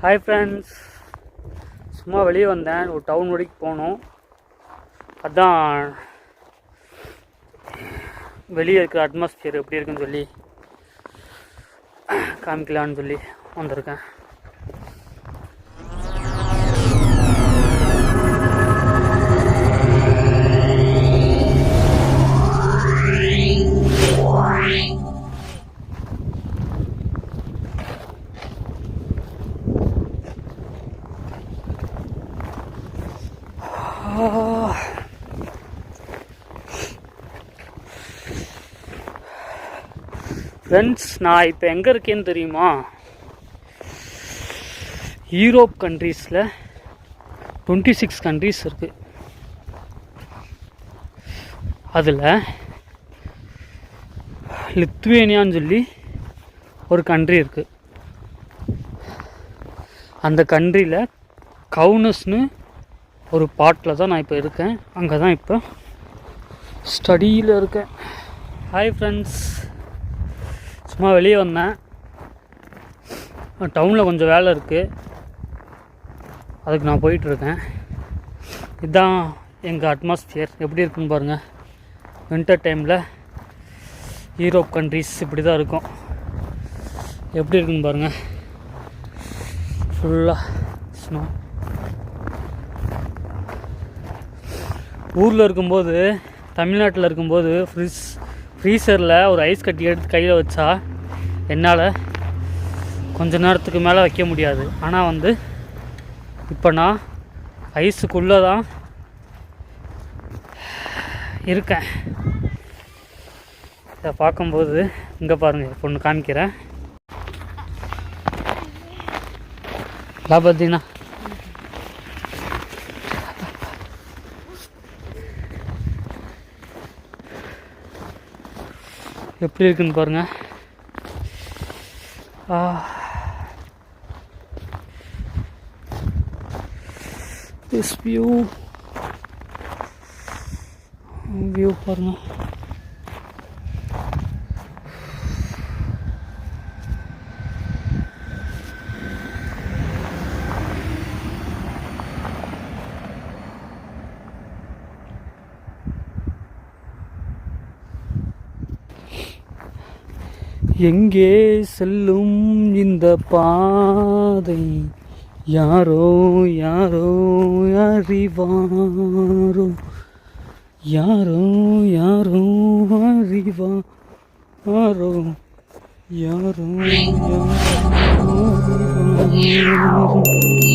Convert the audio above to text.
Hi friends, சும்மா வெளியே வந்தேன். ஒரு டவுன் வரைக்கும் போகணும். அதான் வெளியே இருக்கிற அட்மாஸ்பியர் எப்படி இருக்குன்னு சொல்லி காமிக்கலான்னு சொல்லி வந்திருக்கேன். ஃப்ரெண்ட்ஸ், நான் இப்போ எங்கே இருக்கேன்னு தெரியுமா? யூரோப் கண்ட்ரீஸில் 26 கண்ட்ரீஸ் இருக்குது. அதில் லித்துவேனியான்னு சொல்லி ஒரு கண்ட்ரி இருக்குது. அந்த கண்ட்ரியில் கவுனஸ்னு ஒரு பாட்டில் தான் நான் இப்போ இருக்கேன். அங்கே தான் இப்போ ஸ்டடியில் இருக்கேன். ஹாய் ஃப்ரெண்ட்ஸ், சும்மா வெளியே வந்தேன். டவுனில் கொஞ்சம் வேலை இருக்குது, அதுக்கு நான் போயிட்டுருக்கேன். இதுதான் எங்கள் அட்மாஸ்பியர் எப்படி இருக்குன்னு பாருங்கள். வின்டர் டைமில் யூரோப் கண்ட்ரீஸ் இப்படி தான் இருக்கும். எப்படி இருக்குன்னு பாருங்கள். ஃபுல்லாக ஸ்னோ. ஊரில் இருக்கும்போது, தமிழ்நாட்டில் இருக்கும்போது ஃப்ரீசரில் ஒரு ஐஸ் கட்டி எடுத்து கையில் வச்சா என்னால் கொஞ்ச நேரத்துக்கு மேலே வைக்க முடியாது. ஆனால் இப்போ நான் ஐஸுக்குள்ளே தான் இருக்கேன். இதை பார்க்கும்போது இங்கே பாருங்கள், இப்போ ஒன்று காமிக்கிறேன். பார்த்தீங்கன்னா எப்படி இருக்குன்னு பாருங்க. திஸ் வியூ பாருங்க. எங்கே செல்லும் இந்த பாதை, யாரோ யாரோ அறிவாரோ, யாரோ யாரோ அறிவாரோ, யாரோ யாரோ அறிவாரோ.